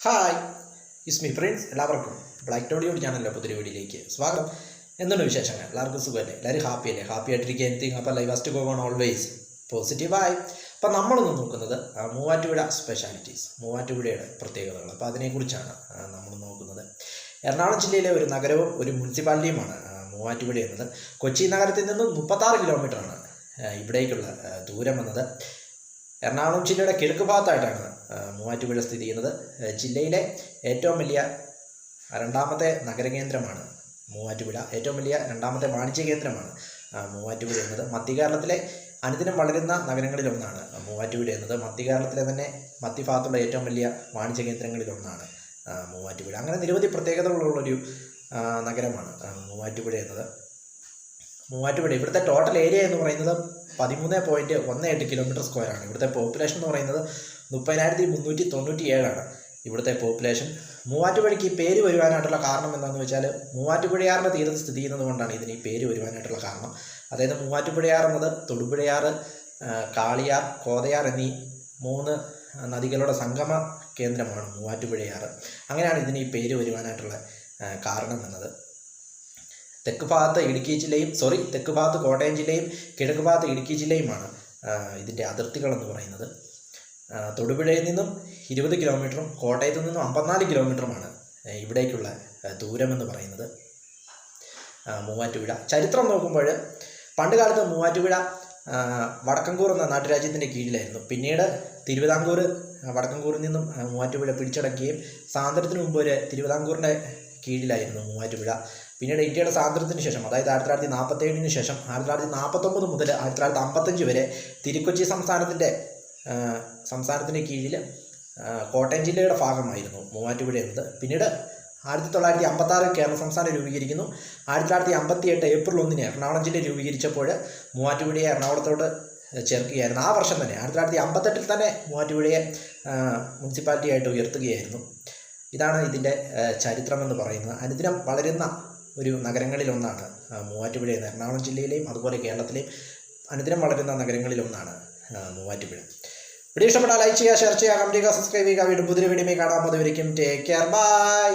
Hi ഇസ്മി friends, എല്ലാവർക്കും black audio ചാനലിലെ പുതിയ വീഡിയോയിലേക്ക് സ്വാഗതം. എന്തുണ്ട് വിശേഷങ്ങൾ? എല്ലാവർക്കും സുഖമല്ലേ? എല്ലാവരും ഹാപ്പിയല്ലേ? ഹാപ്പി ആയിട്ടിരിക്കുക. എനിത്തിങ് അപ്പോൾ life first go on always പോസിറ്റീവായി. അപ്പോൾ നമ്മളൊന്ന് നോക്കുന്നത് മൂവാറ്റുപുഴ സ്പെഷ്യാലിറ്റീസ്, മൂവാറ്റുപുഴയുടെ പ്രത്യേകതകൾ. അപ്പോൾ അതിനെക്കുറിച്ചാണ് നമ്മൾ നോക്കുന്നത്. എറണാകുളം ജില്ലയിലെ ഒരു നഗരവും ഒരു മുനിസിപ്പാലിറ്റിയുമാണ് മൂവാറ്റുപുഴ എന്നത്. കൊച്ചി നഗരത്തിൽ നിന്നും 36 കിലോമീറ്ററാണ് ഇവിടേക്കുള്ള ദൂരം എന്നത്. എറണാകുളം ജില്ലയുടെ കിഴക്ക് ഭാഗത്തായിട്ടാണ് മൂവാറ്റുപുഴ സ്ഥിതി ചെയ്യുന്നത്. ജില്ലയിലെ ഏറ്റവും വലിയ രണ്ടാമത്തെ നഗരകേന്ദ്രമാണ് മൂവാറ്റുപുഴ. ഏറ്റവും വലിയ രണ്ടാമത്തെ വാണിജ്യ കേന്ദ്രമാണ് മൂവാറ്റുപുഴ എന്നത്. മധ്യകേരളത്തിലെ അനുദിനം വളരുന്ന നഗരങ്ങളിലൊന്നാണ് മൂവാറ്റുപുഴ എന്നത്. മധ്യകേരളത്തിലെ തന്നെ മധ്യഭാഗത്തുള്ള ഏറ്റവും വലിയ വാണിജ്യ കേന്ദ്രങ്ങളിലൊന്നാണ് മൂവാറ്റുപുഴ. അങ്ങനെ നിരവധി പ്രത്യേകതകളുള്ളൊരു നഗരമാണ് മൂവാറ്റുപുഴ എന്നത്. മൂവാറ്റുപുഴ ഇവിടുത്തെ ടോട്ടൽ ഏരിയ എന്ന് പറയുന്നത് 13.18 കിലോമീറ്റർ സ്ക്വയറാണ്. ഇവിടുത്തെ പോപ്പുലേഷൻ എന്ന് പറയുന്നത് 30,397 ഇവിടുത്തെ പോപ്പുലേഷൻ. മൂവാറ്റുപുഴയ്ക്ക് ഈ പേര് വരുവാനായിട്ടുള്ള കാരണം എന്താണെന്ന് വെച്ചാൽ, മൂവാറ്റുപുഴയാറിൻ്റെ തീരത്ത് സ്ഥിതി ചെയ്യുന്നത് കൊണ്ടാണ് ഇതിന് ഈ പേര് വരുവാനായിട്ടുള്ള കാരണം. അതായത് മൂവാറ്റുപുഴയാർ എന്നത് തൊടുപുഴയാർ, കാളിയാർ, കോതയാർ എന്നീ 3 നദികളുടെ സംഗമ കേന്ദ്രമാണ് മൂവാറ്റുപുഴയാർ. അങ്ങനെയാണ് ഇതിന് ഈ പേര് വരുവാനായിട്ടുള്ള കാരണം എന്നത്. തെക്ക് ഭാഗത്ത് തെക്ക് ഭാഗത്ത് കോട്ടയം ജില്ലയും കിഴക്ക് ഭാഗത്ത് ഇടുക്കി ജില്ലയുമാണ് ഇതിൻ്റെ അതിർത്തികളെന്ന് പറയുന്നത്. തൊടുപുഴയിൽ നിന്നും 20 കിലോമീറ്ററും കോട്ടയത്തു നിന്നും 54 കിലോമീറ്ററുമാണ് ഇവിടേക്കുള്ള ദൂരമെന്ന് പറയുന്നത്. മൂവാറ്റുപുഴ ചരിത്രം നോക്കുമ്പോൾ, പണ്ട് കാലത്ത് മൂവാറ്റുപുഴ വടക്കൻകൂർ എന്ന നാട്ടുരാജ്യത്തിൻ്റെ കീഴിലായിരുന്നു. പിന്നീട് തിരുവിതാംകൂർ വടക്കൻകൂറിൽ നിന്നും മൂവാറ്റുപുഴ പിടിച്ചടക്കുകയും സ്വാതന്ത്ര്യത്തിന് മുമ്പ് ഒരു തിരുവിതാംകൂറിൻ്റെ കീഴിലായിരുന്നു മൂവാറ്റുപുഴ. പിന്നീട് ഇന്ത്യയുടെ സ്വാതന്ത്ര്യത്തിന് ശേഷം, അതായത് 1947 ശേഷം 1949 മുതൽ 1955 വരെ തിരുക്കൊച്ചി സംസ്ഥാനത്തിൻ്റെ കീഴിൽ കോട്ടയം ജില്ലയുടെ ഭാഗമായിരുന്നു മൂവാറ്റുപുഴ എന്നത്. പിന്നീട് 1956 കേരള സംസ്ഥാനം രൂപീകരിക്കുന്നു. 1958 ഏപ്രിൽ 1 എറണാകുളം ജില്ല രൂപീകരിച്ചപ്പോൾ മൂവാറ്റുപുഴയെ എറണാകുളത്തോട് ചേർക്കുകയായിരുന്നു. ആ വർഷം തന്നെ 1958 തന്നെ മൂവാറ്റുപുഴയെ മുനിസിപ്പാലിറ്റി ആയിട്ട് ഉയർത്തുകയായിരുന്നു. ഇതാണ് ഇതിൻ്റെ ചരിത്രമെന്ന് പറയുന്നത്. അനുദിനം വളരുന്ന ഒരു നഗരങ്ങളിലൊന്നാണ് മൂവാറ്റുപുഴ എന്ന്. എറണാകുളം ജില്ലയിലെയും അതുപോലെ കേരളത്തിലെയും അനുദിനം വളരുന്ന നഗരങ്ങളിലൊന്നാണ് മൂവാറ്റുപുഴ. വീഡിയോ ഇഷ്ടപ്പെട്ടാൽ ലൈക്ക് ചെയ്യുക, ഷെയർ ചെയ്യുക, കമൻറ്റ് ചെയ്യുക, സബ്സ്ക്രൈബ് ചെയ്യുക. വീണ്ടും പുതിയ വീഡിയോയിൽ കാണാൻ. അതുവരെയും ടേക്ക് കെയർ, ബൈ.